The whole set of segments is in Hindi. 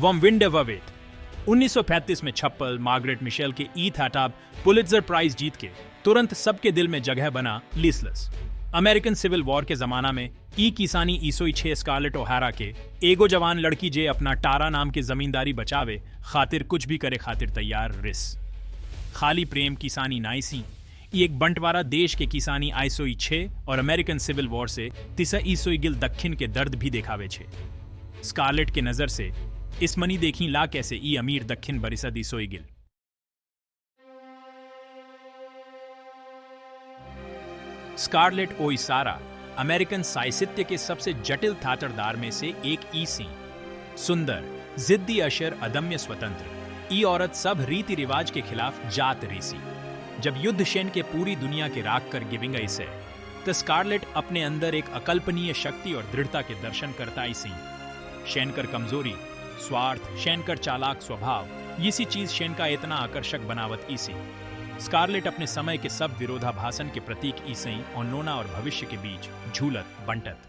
वॉम विंडरवेट 1935 में छप्पल मार्गरेट मिशेल के ईथ अटाब पुलित्जर प्राइज जीत के तुरंत सबके दिल में जगह बना लिसलस। अमेरिकन सिविल वॉर के जमाना में ई किसानी ईसोई 6 स्कारलेट ओहारा के एगो जवान लड़की जे अपना टारा नाम के जमींदारी बचावे खातिर कुछ भी करे खातिर तैयार रिस। खाली प्रेम किसानी नाइसी ई एक बंटवारा देश के किसानी आइसोई 6 और अमेरिकन सिविल वॉर से तिसा ईसोई गिल दक्षिण के दर्द भी देखावे छे। स्कारलेट के नजर से इस मनी देखी ला कैसे ई अमीर दक्षिण बरिसद ईसोई गिल। स्कारलेट ओइसारा अमेरिकन साहित्य के सबसे जटिल थाटरदार में से एक ईसी सुंदर जिद्दी अशर अदम्य स्वतंत्र ई औरत सब रीति रिवाज के खिलाफ जात रीसी। जब युद्ध शेन के पूरी दुनिया के राख कर गिविंग इसे तो स्कारलेट अपने अंदर एक अकल्पनीय शक्ति और दृढ़ता के दर्शन करता इसी। शेन कर कमजोरी स्वार्थ शेन कर चालाक स्वभाव ये सी चीज शेन का इतना आकर्षक बनावत इसी। स्कारलेट अपने समय के सब विरोधाभासन के प्रतीक ईसई और नोना और भविष्य के बीच झूलत बंटत।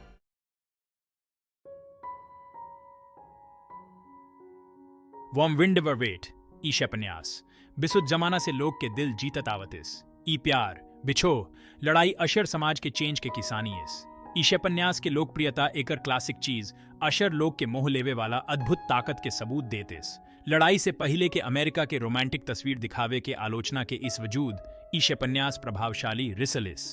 वॉम विंडरवेट ई शपन्यास बिसुत जमाना से लोग के दिल जीतत आवतिस। ई प्यार बिछो लड़ाई अशर समाज के चेंज के किसानी इस। ई शपन्यास के लोकप्रियता एकर क्लासिक चीज अशर लोग के मोह लेवे वाला अद्भुत ताकत के सबूत देतिस। लड़ाई से पहले के अमेरिका के रोमांटिक तस्वीर दिखावे के आलोचना के इस वजूद ई शपन्यास प्रभावशाली रिसलिस।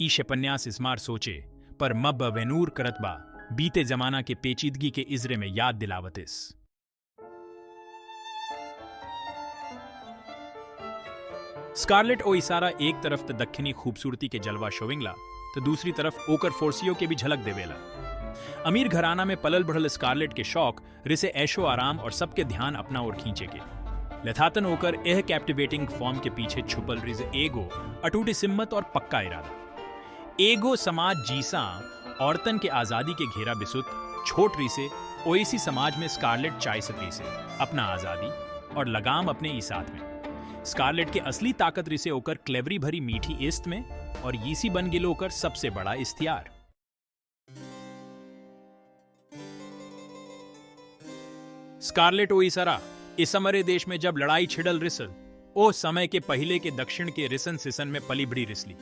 ई शपन्यास इसमार सोचे पर मब वेनूर करतबा बीते जमाना के पेचीदगी के इजरे में याद दिलावतिस। स्कारलेट ओइसारा एक तरफ तो दक्षिणी खूबसूरती के जलवा शोविंगला तो दूसरी तरफ ओकर फोर्सियो के भी झलक देवेला। अमीर घराना में पलल बढ़ल स्कारलेट के शौक रिसे ऐशो आराम और सबके ध्यान अपना ओर खींचे के लथातन होकर यह कैप्टिवेटिंग फॉर्म के पीछे छुपल रिज एगो अटूटी सिम्मत और पक्का इरादा। एगो समाज जीसा औरतन के आजादी के घेरा बिसुत छोट रिसे ओइसी समाज में स्कारलेट चाय सतरी से अपना आजादी और लगाम अपने ई साथ में। स्कारलेट के असली ताकत रिसे होकर क्लेवरी भरी मीठी इस्त में और यीसी बन गिलो होकर सबसे बड़ा इख्तियार। स्कारलेट ओइसारा इस हमारे देश में जब लड़ाई छिड़ल रिसल ओ समय के पहले के दक्षिण के रिसन सिसन में पली बड़ी रिसली।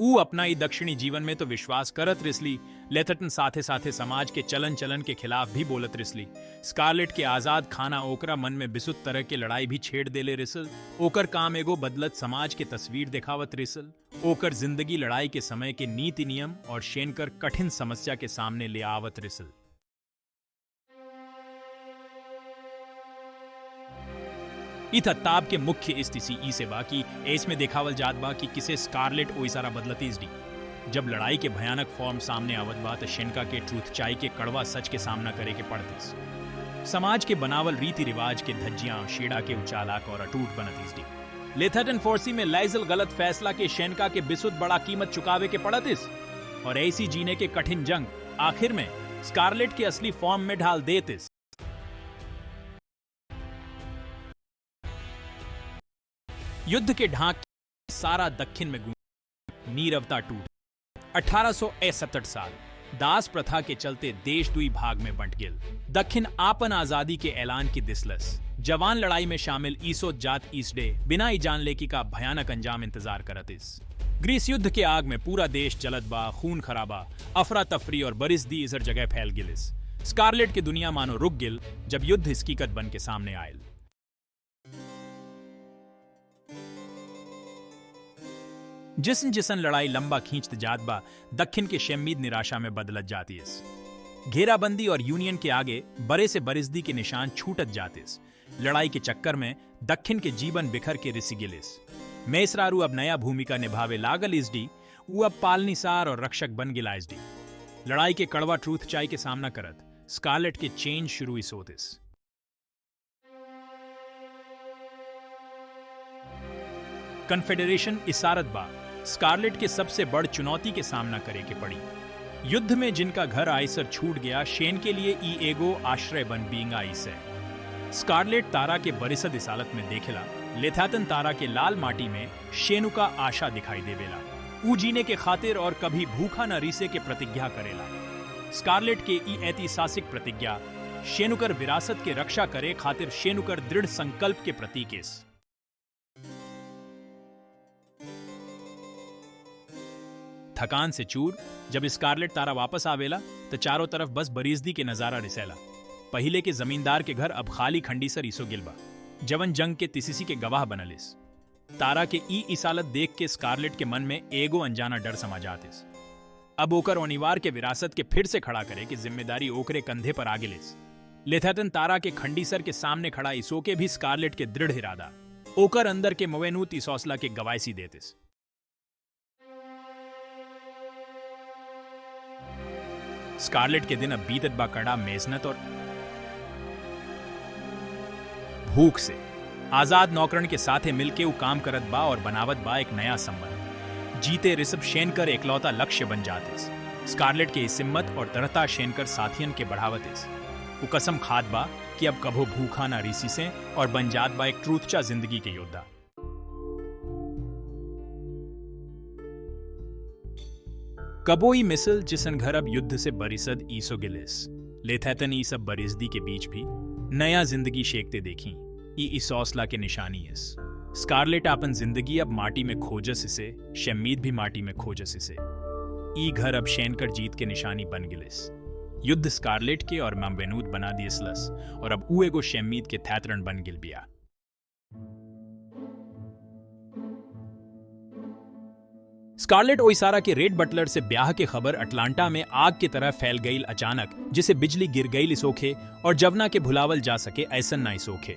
ऊ अपना ही दक्षिणी जीवन में तो विश्वास करत रिसली लेथटन साथे साथे समाज के चलन चलन के खिलाफ भी बोलत रिसली। स्कारलेट के आजाद खाना ओकरा मन में बिसुत तरह के लड़ाई भी छेड़ देले रिसल। ओकर काम एगो बदलत समाज के तस्वीर दिखावत रिसल। ओकर जिंदगी लड़ाई के समय के नीति नियम और शेनकर कठिन समस्या के सामने ले आवत रिसल। इत ताब के मुख्य स्थिति ई से बा कि एस में देखावल जात बा कि किसे स्कारलेट ओइसारा बदलतीस डी। जब लड़ाई के भयानक फॉर्म सामने आवत बा तो शेनका के ट्रूथ चाय के कड़वा सच के सामना करे के पड़तीस। समाज के बनावल रीति रिवाज के धज्जियां शेड़ा के उचालाक और अटूट बनतीस डी। लेथटन फोर्सी में लाइजल गलत फैसला के शेनका के बिसुत बड़ा कीमत चुकावे के पड़तीस और ऐसी जीने के कठिन जंग आखिर में स्कारलेट के असली फॉर्म में ढाल देतिस। युद्ध के ढांक सारा दक्षिण में गूंज नीरवता टूट। 1861 साल दास प्रथा के चलते देश दुई भाग में बंट गिल। दक्षिण आपन आजादी के ऐलान की दिसलस। जवान लड़ाई में शामिल ईसोत जात ईस्ट डे बिना ही जान लेकी का भयानक अंजाम इंतजार करतिस। ग्रीस युद्ध के आग में पूरा देश जलत बा खून खराबा अफरा तफरी और बरिस दी इधर जगह फैल गिलिस। स्कारलेट की दुनिया मानो रुक गिल जब युद्ध हकीकत बन के सामने आयल। जिसन जिसन लड़ाई लंबा खींचत जात बा दक्षिण के शेम्मीद निराशा में बदलत जातीस। घेराबंदी और यूनियन के आगे बरे से बरिसदी के निशान छूटत जातीस। लड़ाई के चक्कर में दक्षिण के जीवन बिखर के रिसी गिलिस। मेसरारू अब नया भूमिका निभावे लागल इसडी वो अब पालनीसार और रक्षक बन गिला इसडी। लड़ाई के कड़वा ट्रूथ चाय के सामना करत स्कारलेट के चेंज शुरू इस होतिस। कन्फेडरेशन इसारत बा स्कारलेट के सबसे बड़ चुनौती के सामना करे के पड़ी। युद्ध में जिनका घर आयसर छूट गया शेन के लिए ई एगो आश्रय बन बींगा इसे। स्कारलेट तारा के बरिसद इसालत में देखेला लेथातन तारा के लाल माटी में शेनु का आशा दिखाई देवेला। ऊ जीने के खातिर और कभी भूखा न रीसे के प्रतिज्ञा करेला। स्कारलेट के ई ऐतिहासिक प्रतिज्ञा शेनुकर विरासत के रक्षा करे खातिर शेनुकर दृढ़ संकल्प के प्रतीक इस। थकान से चूर जब स्कारलेट तारा वापस आवेला तो चारों तरफ बस बरीजदी के नजारा रिसेला। पहिले के जमींदार के घर अब खाली खंडीसर ईसो गिलबा, जवन जंग के तिसिसी के गवाह बनलिस। तारा के ई इसालत देख के स्कारलेट के मन में एगो अनजाना डर समा जातिस। अब ओकर ओनिवार के विरासत के फिर से खड़ा करे कि जिम्मेदारी ओकरे कंधे पर आगे लिस। लेथेटन तारा के खंडीसर के सामने खड़ा इसो के भी स्कारलेट के दृढ़ इरादा ओकर अंदर के मवेनूत इस हौसला के गवायसी देतिस। स्कारलेट के दिन अब बीतत बा कड़ा मेजनत और भूख से। आजाद नौकरन के साथे मिलके वो काम करत बा और बनावत बा एक नया संबंध। जीते ऋषभ शेनकर एकलौता लक्ष्य बन जातिस। स्कारलेट के इस हिम्मत और दृढ़ता शेनकर साथियन के बढ़ावतिस। वो कसम खात बा कि अब कभो भूखा ना रीसी से और बन जात बा एक ट्रूथचा जिंदगी के योद्धा। कबोई मिसल जिसन घर अब युद्ध से बरिसद ईसो गिलिस। लेथेतन ई सब बरिसदी के बीच भी नया जिंदगी शेकते देखी ई इस हौसला के निशानी इस। स्कारलेट आपन जिंदगी अब माटी में खोजस इसे, शम्मीद भी माटी में खोजस इसे। ई घर अब शेनकर जीत के निशानी बन गिलिस। युद्ध स्कारलेट के और मवेनूत बना दियसलस और अब ऊ एगो शम्मीद के थैतरण बन गिल बिया। स्कारलेट ओइसारा के रेड बटलर से ब्याह के खबर अटलांटा में आग की तरह फैल गई अचानक, जिसे बिजली गिर गई सोखे और जवना के भुलावल जा सके ऐसन ना सोखे।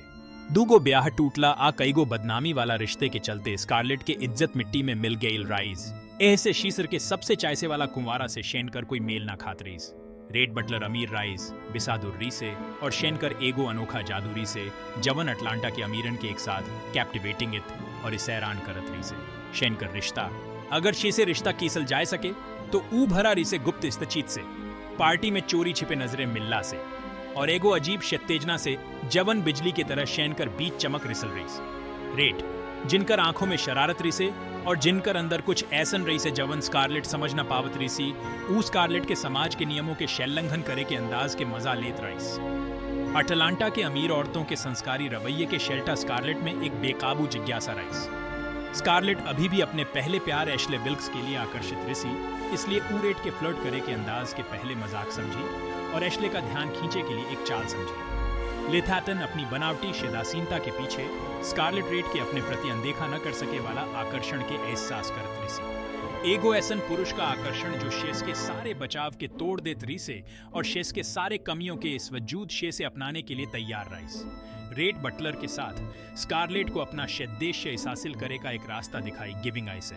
दूगो ब्याह टूटला आ कईगो बदनामी वाला रिश्ते के चलते स्कारलेट के इज्जत मिट्टी में मिल गई राइज। ऐसे शीसर के सबसे चायसे वाला कुंवारा से शेनकर कोई मेल ना खात रईस। रेड बटलर अमीर राइज बिसादुर्री से और शेनकर एगो अनोखा जादूरी से, जवन अटलांटा के अमीरन के एक साथ कैप्टिवेटिंग इट और इस हैरान करत रही से। शेनकर रिश्ता अगर शी से रिश्ता कीसल जाए सके तो ऊ भरा रिसे गुप्त इस्तचीत से, पार्टी में चोरी छिपे नजरें मिल्ला से और एगो अजीब शत्तेजना से, जवन बिजली की तरह शेनकर बीच चमक रिसल रही। रेड जिनकर आंखों में शरारत रिसे और जिनकर अंदर कुछ ऐसन रही से जवन स्कारलेट समझ ना पावत रही सी, ऊ स्कारलेट के समाज के नियमों के शैलंघन करे के अंदाज के मजा लेत रही। अटलांटा के अमीर औरतों के संस्कारी रवैये के शेल्टा स्कारलेट में एक बेकाबू जिज्ञासा रही। स्कारलेट अभी भी अपने पहले प्यार एशले विल्क्स के लिए आकर्षित रिसी, इसलिए ऊ रेड के फ्लर्ट करे के अंदाज के पहले मजाक समझी और एशले का ध्यान खींचे के लिए एक चाल समझी। लेथेटन अपनी बनावटी शेदासीनता के पीछे स्कारलेट रेड के अपने प्रति अनदेखा न कर सके वाला आकर्षण के एहसास करत रिसी। एगो ऐसन पुरुष का आकर्षण जो शेष के सारे बचाव के तोड़ देत रिसे और शेष के सारे कमियों के इस वजूद शे से अपनाने के लिए तैयार रही। रेड बटलर के साथ स्कारलेट को अपना शेद्देश्य हासिल करे का एक रास्ता दिखाई गिविंग आई से।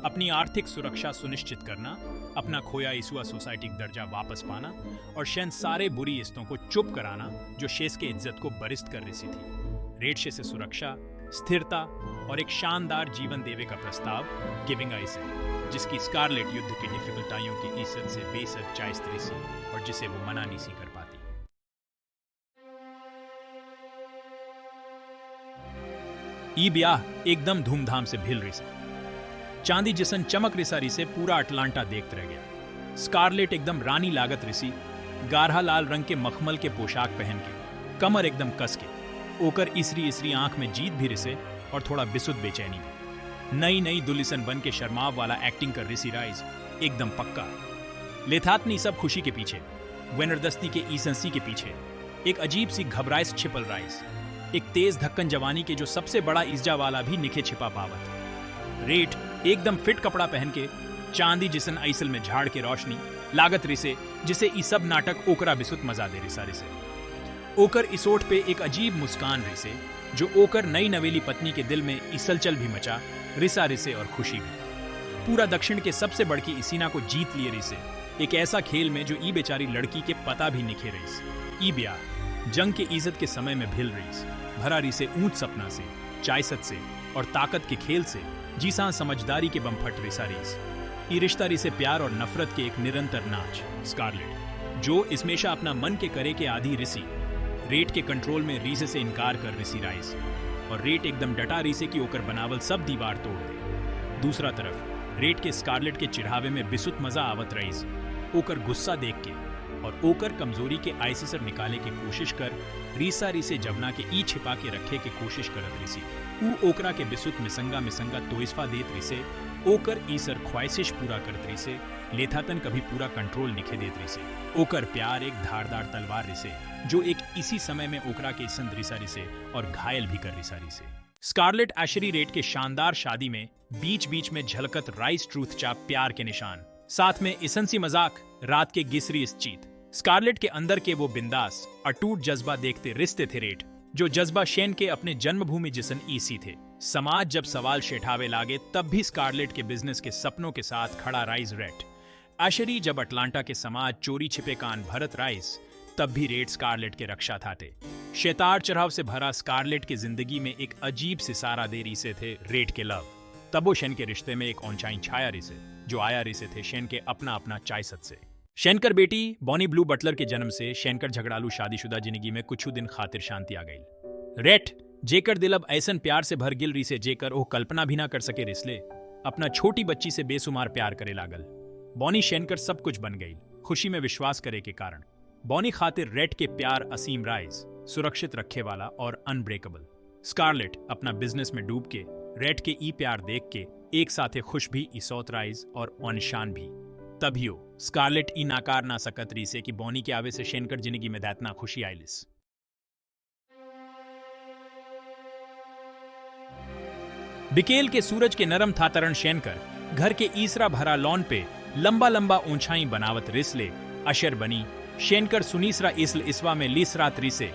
अपनी आर्थिक सुरक्षा सुनिश्चित करना, अपना खोया ईसुआ सोसाइटी का दर्जा वापस पाना और शेन सारे बुरी इस्तों को चुप कराना जो शेष के इज्जत को बरिस्त कर रही थी। रेड शे से सुरक्षा, स्थिरता और एक शानदार जीवन देवे का प्रस्ताव गिविंग आई से, जिसकी स्कारलेट युद्ध की डिफिकल्टाइयों की इज्जत से बेसद चाइस्त रही और जिसे वो मना नहीं सी कर पाती। ई ब्याह एकदम धूमधाम से भिल रही से। चांदी जिसन चमक रिसारी से पूरा अटलांटा देखते रह गया। स्कारलेट एकदम रानी लागत रिसी, गाढ़ा लाल रंग के मखमल के पोशाक पहन के, कमर एकदम कस के, ओकर इसरी इसरी आंख में जीत भी रिसे और थोड़ा बिसुद बेचैनी भी। नई नई दुलिसन बन के शर्माव वाला एक्टिंग कर रिसी राइज एकदम पक्का। लेथातनी सब खुशी के पीछे, वेनरदस्ती के ईसंसी के पीछे एक अजीब सी घबराइश छिपल राइज, एक तेज धक्कन जवानी के जो सबसे बड़ा इज्जा वाला भी निखे छिपा पावत। रेड एकदम फिट कपड़ा पहन के, चांदी जिसन आइसल में झाड़ के रोशनी लागत रिसे, जिसे ई सब नाटक ओकरा बिसुत मजा दे रिसा रिसे। ओकर इसोट पे एक अजीब मुस्कान रिसे जो ओकर नई नवेली पत्नी के दिल में इसलचल भी मचा रिसा रिसे और खुशी भी। पूरा दक्षिण के सबसे बड़की इसीना को जीत लिए रिसे, एक ऐसा खेल में जो ई बेचारी लड़की के पता भी निखे रही। ई ब्याह जंग के इज्जत के समय में भिल रही, भरा रिसे ऊंच सपना से, चायसत से और ताकत के खेल से, जीसा समझदारी के बमफट रिसा रीस। ई रिश्ता रिसे प्यार और नफरत के एक निरंतर नाच। स्कारलेट जो इसमेशा अपना मन के करे के आधी रिसी, रेड के कंट्रोल में रीसे से इनकार कर रिसी राइस और रेड एकदम डटा रीसे की ओकर बनावल सब दीवार तोड़ दे। दूसरा तरफ रेड के स्कारलेट के चिढ़ावे में बिसुत मजा आवत रईस, ओकर गुस्सा देख के, और ओकर कमजोरी के आइसिसर निकाले के कोशिश कर रीसा रिसे जवना के ई छिपा के रखे के कोशिश करत रिसी। ऊ ओकरा के बिसुत मिसंगा तोइस्फा देत रिसे, ओकर ईसर ख्वाहिश पूरा करत रिसे, लेथातन कभी पूरा कंट्रोल निखे देत रिसे। ओकर प्यार एक धारदार तलवार रिसे जो एक इसी समय में ओकरा के संद रिसा रिसे और घायल भी कर रिसा रिसे। स्कारलेट एशरी रेड के शानदार शादी में बीच बीच में झलकत राइस ट्रूथ चाप प्यार के निशान, साथ में इसंसी मजाक रात के गिसरी इस चीत। स्कारलेट के अंदर के वो बिंदास अटूट जज्बा देखते रिश्ते थे रेट, जो जज्बा शेन के अपने जन्मभूमि जिसन ईसी थे। समाज जब सवाल शेठावे लागे तब भी स्कारलेट के बिजनेस के सपनों के साथ खड़ा राइस रेट। एशरी जब अटलांटा के समाज चोरी छिपे कान भरत राइस, तब भी रेट स्कारलेट के रक्षा थाते। शैतार चढ़ाव से भरा स्कारलेट की जिंदगी में एक अजीब सिसारा दे रिसे थे रेट के लव। तबो शेन के रिश्ते में एक औंचाई छाया रिसे, जो आया रिसे थे शेन के अपना अपना चायसत से। शेनकर बेटी बॉनी ब्लू बटलर के जन्म से शेनकर झगड़ालू शादीशुदा जिंदगी में कुछ दिन खातिर शांति आ गई। रेट जेकर दिल अब ऐसन प्यार से भर गिल रिसे जेकर वो कल्पना भी ना कर सके रिसले, अपना छोटी बच्ची से बेसुमार प्यार करे लागल। बॉनी शेनकर सब कुछ बन गई खुशी में विश्वास करे के कारण। बॉनी खातिर रेट के प्यार असीम राइज, सुरक्षित रखे वाला और अनब्रेकेबल। स्कारलेट अपना बिजनेस में डूब के रेट के ई प्यार देख के एक साथे खुश भी इसौत राइज और अनशान भी। तभियो स्कारलेट ई नाकार ना सकत रीसे कि बॉनी के आवे से शेनकर जिंदगी में दैतना खुशी आइलिस। बिकेल के सूरज के नरम था तरण शेनकर घर के ईसरा भरा लॉन पे लंबा लंबा ऊंचाई बनावत रिसले अशर बनी। शेनकर सुनीसरा इसल इसवा में लीस रात रिसे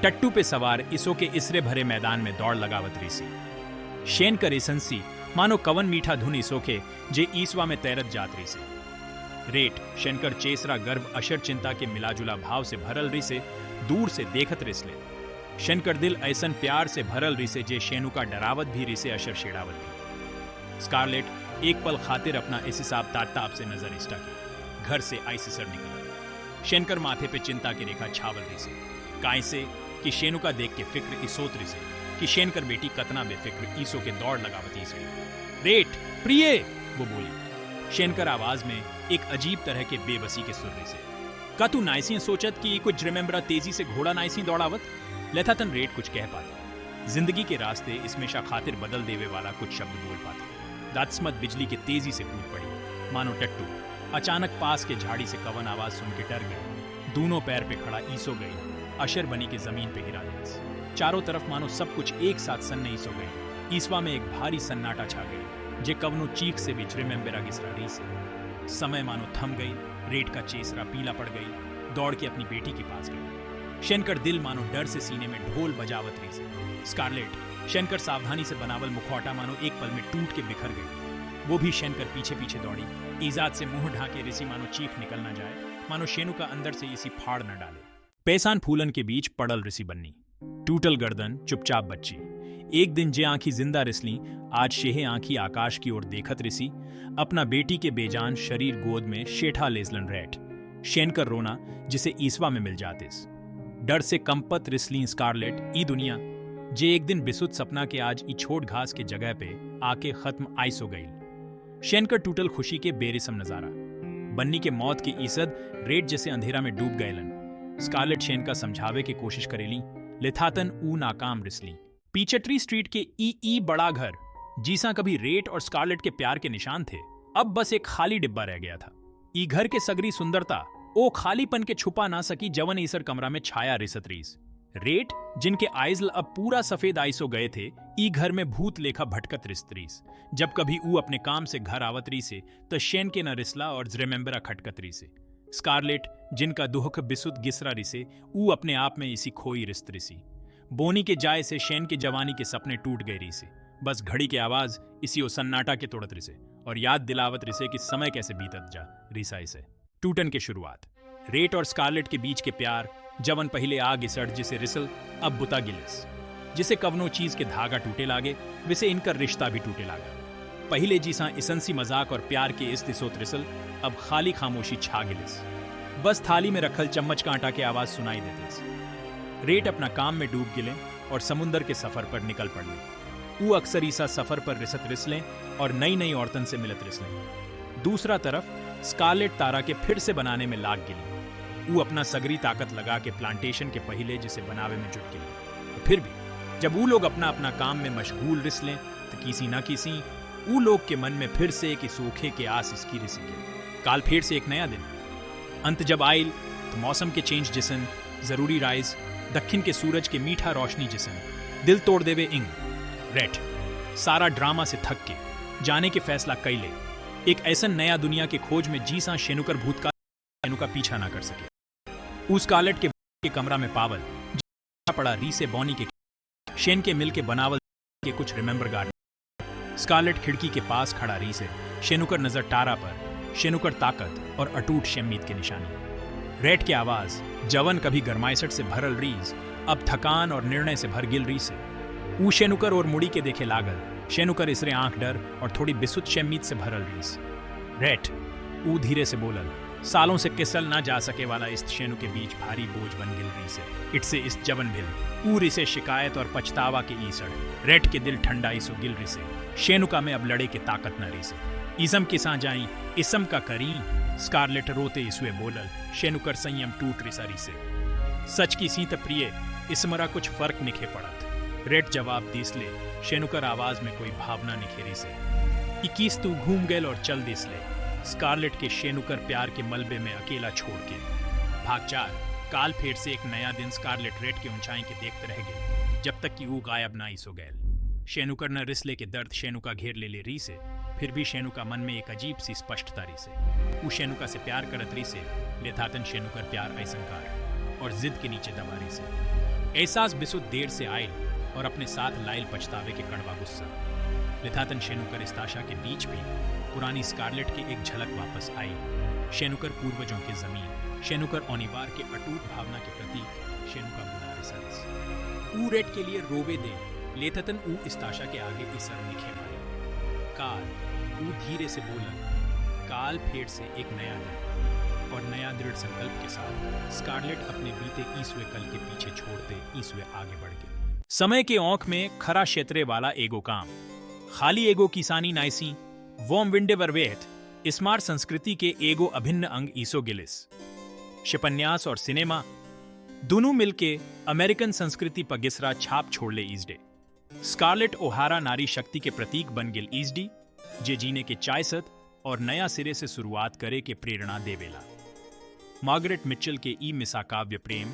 टट्टू पे सवार इसो के इसरे भरे मैदान में दौड़ लगावत रिसी। शेनकर इसंसी मानो कवन मीठा धुन इसो के जे ईसवा में तैरत जात रिसे। रेट शेनकर चेसरा गर्व अशर चिंता के मिलाजुला भाव से भरल रिसे दूर से देखत रिसले। शेनकर दिल ऐसन प्यार से भरल रिसे जे शेनु का डरावत भी रिसे अशर शेड़ावत भी। स्कारलेट एक पल खातिर अपना इस हिसाब ताताब से नजर इष्टा के घर से आइसिसर निकला। शेनकर माथे पे चिंता की रेखा छावल रिसे, काय से कि शेनु का देख के फिक्र इसोत रिसे कि शेनकर बेटी कतना बेफिक्र ईसो के दौड़ लगावत इसे। रेट प्रिय वो बोली शेनकर आवाज में एक अजीब तरह के बेबसी के सुर रिसे। का तू नाइसी सोचत कि कुछ रिमेंबरा तेजी से घोड़ा नाइसी दौड़ावत? लेथातन रेट कुछ कह पाते। जिंदगी के रास्ते इसमेशा खातिर बदल देवे वाला कुछ शब्द बोल पाते। दात्स्मत बिजली के तेजी से कूद पड़ी मानो टट्टू अचानक पास के झाड़ी से कवन आवाज सुन के डर गई। दोनों पैर पे खड़ा ईसो गई अशर बनी के जमीन पे गिरा दी। चारों तरफ मानो सब कुछ एक साथ सन्ने ईसो गई। ईसवा में एक भारी सन्नाटा छा गई जे कवनो चीख से भी रिमेंबरा गिसरा रही से। समय मानो थम गई। रेट का चेसरा पीला पड़ गई। दौड़ के अपनी बेटी के पास गई। शेनकर दिल मानो डर से सीने में ढोल बजावत रही से। स्कारलेट शेनकर सावधानी से बनावल मुखौटा मानो एक पल में टूट के बिखर गई। वो भी शेनकर पीछे पीछे दौड़ी। ईजाद से मुंह ढाके रिसी मानो चीख निकल न जाए, मानो शेनु का अंदर से इसी फाड़ न डाले। पैसान फूलन के बीच पड़ल रिसी बन्नी, टूटल गर्दन चुपचाप बच्ची। एक दिन जे आंखी जिंदा रिसली आज शेहे आंखी आकाश की ओर देखत रिसी। अपना बेटी के बेजान शरीर गोद में शेठा लेजलन रेट। शेनकर रोना जिसे ईसवा में मिल जातिस। डर से कंपत रिसली स्कारलेट ई दुनिया जे एक दिन बिसुत सपना के आज ई छोट घास के जगह पे आके खत्म आइस हो गई। शेनकर टूटल खुशी के बेरिसम नजारा। बन्नी के मौत की ईसद रेट जैसे अंधेरा में डूब गएलन। स्कारलेट शेन का समझावे की कोशिश करेली, लेथातन ऊ नाकाम रिसली। पीचट्री स्ट्रीट के ई बड़ा घर जीसा कभी रेट और स्कारलेट के प्यार के निशान थे, अब बस एक खाली डिब्बा रह गया था। ई घर के सगरी सुंदरता ओ खालीपन के छुपा ना सकी जवन ईसर कमरा में छाया रिसत रीस। रेट जिनके आइजल अब पूरा सफेद आइसो गए थे, ई घर में भूत लेखा भटकत रिस्तरीस। जब कभी ऊ अपने काम से घर आवत री से तो शेन के न रिसला और रिमेंबरा खटकत री से। स्कारलेट जिनका दुख बिसुत गिसरा रिसे, ऊ अपने आप में इसी खोई रिस्तरीसी। बोनी के जाय से शेन के जवानी के सपने टूट गए रिसे। बस घड़ी के आवाज इसी ओ सन्नाटा के तोड़त रिसे और याद दिलावत रिसे कि समय कैसे बीतत जा रिसा इसे। टूटन के शुरुआत रेट और स्कारलेट के बीच के प्यार जवन पहले आग इसड़ जिसे रिसल अब बुता गिलिस। जिसे कवनो चीज के धागा टूटे लागे वैसे इनका रिश्ता भी टूटे लागा। पहले जीसा इसंसी मजाक और प्यार के इस दिसोत रिसल अब खाली खामोशी छा गिलिस। बस थाली में रखल चम्मच कांटा के आवाज सुनाई देते। रेट अपना काम में डूब गिले और समुंदर के सफर पर निकल पड़े। ऊ अक्सर ईसा सफर पर रिसत रिसलें और नई नई औरतन से मिलत रिसलें। दूसरा तरफ स्कारलेट तारा के फिर से बनाने में लाग गिली। वो अपना सगरी ताकत लगा के प्लांटेशन के पहिले जिसे बनावे में जुट गए। तो फिर भी जब वो लोग अपना अपना काम में मशगूल रिस लें तो किसी ना किसी वो लोग के मन में फिर से कि सूखे के आस इसकी रिसी के काल फिर से एक नया दिन अंत जब आयल तो मौसम के चेंज जिसन जरूरी राइज दक्षिण के सूरज के मीठा रोशनी जिसन दिल तोड़ देवे इंग रेट सारा ड्रामा से थक के जाने के फैसला कैले एक ऐसा नया दुनिया के खोज में जीसा शेनुकर भूतकाल शेनु का पीछा ना कर सके। उस स्कारलेट के कमरा में पावल पड़ा री से बॉनी के शेन के मिल के बनावल के कुछ रिमेंबर गार्ड स्कारलेट खिड़की के पास खड़ा री से शेनुकर नजर टारा पर शेनुकर ताकत और अटूट शेम्मीत के निशानी रेट की आवाज जवन कभी गरमाइसट से भरल रीज अब थकान और निर्णय से भर गिल री से ऊ शेनुकर और मुड़ी के देखे लागल शेनुकर इसरे आंख डर और थोड़ी बिसुत शेम्मीत से भरल रीस रेट ऊ धीरे से बोलल सालों से किसल ना जा सके वाला इस शेनु के बीच भारी बोझ बन गिल री से इटसे इस जवन भिल ऊ रिसे शिकायत और पछतावा के ईसड़ रेट के दिल ठंडा इसो गिल री से शेनुका में अब लड़े के ताकत न री से इसम किसा जाई इसम का करी स्कारलेट रोते इसुए बोलल शेनुकर संयम टूट रिसारी से सच की सीत प्रिय इसमरा कुछ फर्क निखे पड़त रेट जवाब दिसले शेनुकर आवाज में कोई भावना निखेरी से 21 तू घूम गए और चल दिसले स्कारलेट के शेनुकर प्यार के मलबे में अकेला छोड़ के भाग 4 काल फेर से एक नया दिन स्कारलेट रेट के ऊंचाई के देखते रह गए जब तक कि वो गायब ना इसो गैल शेनुकर न रिसले के दर्द शेनुका घेर ले री से फिर भी शेनुका मन में एक अजीब सी स्पष्टता री से वो शेनुका से प्यार करत री से लेथातन शेनुकर प्यार ऐसनकार और जिद के नीचे दबारी से एहसास बिसुत देर से आयल और अपने साथ लाइल पछतावे के कड़वा गुस्सा लिथातन शेनुकर इस्ताशा के बीच भी पुरानी स्कारलेट की एक झलक वापस आई शेनुकर पूर्वजों की जमीन शेनुकर ओनिवार के अटूट भावना के प्रतीक शेनुका बुलारे सरस ऊ रेट के लिए रोवे दे लेथतन ऊ इस्ताशा के आगे इसर निखे मारे काल ऊ धीरे से बोला काल फेर से एक नया दिन और नया दृढ़ संकल्प के साथ स्कारलेट अपने बीते ईसवे कल के पीछे छोड़ते ईसवे आगे बढ़ गए समय के औंख में खरा क्षेत्रे वाला एगो काम खाली एगो किसानी नाइसी वोम विंडे वरवेत इस्मार संस्कृति के एगो अभिन्न अंग ईसो गिलिस शिपन्यास और सिनेमा दोनों मिलके अमेरिकन संस्कृति पर गिसरा छाप छोड़ ले ईजडे स्कारलेट ओहारा नारी शक्ति के प्रतीक बन गिल ईजडी जे जीने के चायसत और नया सिरे से शुरुआत करे के प्रेरणा देवेला मार्गरेट मिचेल के ई मिसा काव्य प्रेम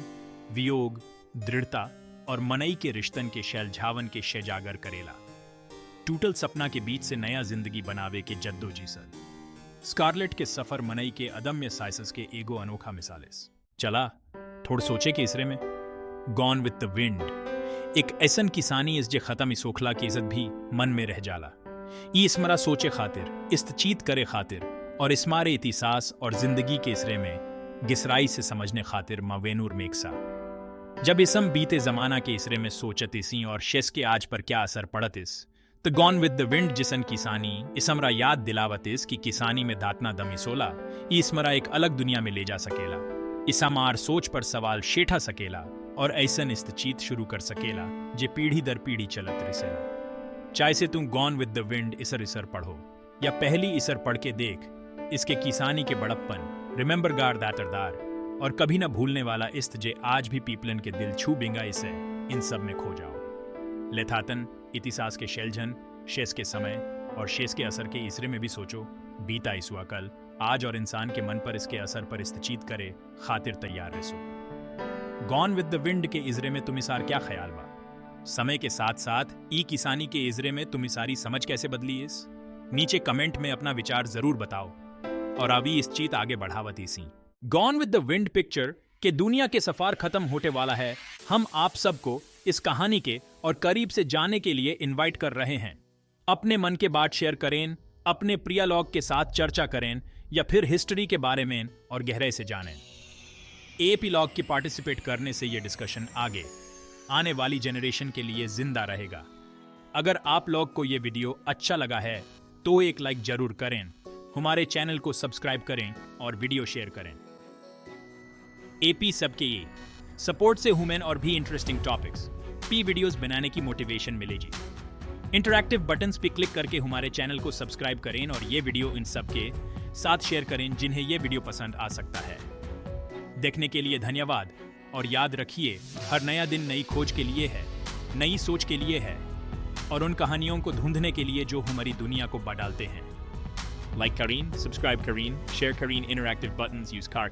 वियोग दृढ़ता और मनई के रिश्तन के शैलझावन के शेजागर करेला टूटल सपना के बीच से नया जिंदगी बनावे के जद्दोजीसद स्कारलेट के सफर मनई के अदम्य साइसस के एगो अनोखा मिसालेस चला थोड़ सोचे के इसरे में गॉन विद द विंड एक ऐसन किसानी इस जे खत्म इसोखला की इज्जत भी मन में रह जाला ई इसमरा सोचे खातिर इस्तचीत करे खातिर और इसमारे इतिसास और जिंदगी के इसरे में गिसराई से समझने खातिर मवेनूर मेक्सा जब इसम बीते जमाना के इसरे में सोचत इसी और शेस के आज पर क्या असर पड़त इस तो गॉन विद द विंड जिसन किसानी इसमरा याद दिलावत इस कि किसानी में दातना दमी सोला इसमरा एक अलग दुनिया में ले जा सकेला इसमार सोच पर सवाल शेठा सकेला और ऐसन इस्तचीत शुरू कर सकेला जे पीढ़ी दर पीढ़ी चलत रिसेला चाहे से तुम गॉन विद द विंड इसर इसर पढ़ो या पहली इसर पढ़ के देख इसके किसानी के बड़प्पन रिमेंबर गार दातरदार और कभी न भूलने वाला इस्त जे आज भी पीपलन के दिल छू बिंगा इसे इन सब में खो जाओ लेथातन इतिसास के शैलझन शेष के समय और शेष के असर के इसरे में भी सोचो बीता इसुआ कल आज और इंसान के मन पर इसके असर पर इस्तचीत करे खातिर तैयार रहो गॉन विद द विंड के इजरे में तुम इसार क्या ख्याल बा समय के साथ साथ ई किसानी के इजरे में तुम इसारी समझ कैसे बदली इस नीचे कमेंट में अपना विचार जरूर बताओ और अभी इस चीत आगे बढ़ावती सी Gone with the Wind picture के दुनिया के सफर खत्म होने वाला है हम आप सबको इस कहानी के और करीब से जाने के लिए इनवाइट कर रहे हैं अपने मन के बात शेयर करें अपने प्रियालॉग के साथ चर्चा करें या फिर हिस्ट्री के बारे में और गहराई से जानें एपीलॉग की पार्टिसिपेट करने से यह डिस्कशन आगे आने वाली जनरेशन के लिए जिंदा रहेगा अगर आप लोग को यह वीडियो अच्छा लगा है तो एक लाइक जरूर करें हमारे चैनल को सब्सक्राइब करें और वीडियो शेयर करें एपी सबके ये सपोर्ट से हुमेन और भी इंटरेस्टिंग टॉपिक्स पी वीडियोस बनाने की मोटिवेशन मिलेगी इंटरैक्टिव बटन्स पे क्लिक करके हमारे चैनल को सब्सक्राइब करें और ये वीडियो इन सब के साथ शेयर करें जिन्हें ये वीडियो पसंद आ सकता है देखने के लिए धन्यवाद और याद रखिए, हर नया दिन नई खोज के लिए है, नई सोच के लिए है और उन कहानियों को ढूंढने के लिए जो हमारी दुनिया को बदलते हैं। Like Kareen, subscribe Kareen, share Kareen interactive buttons, use car key.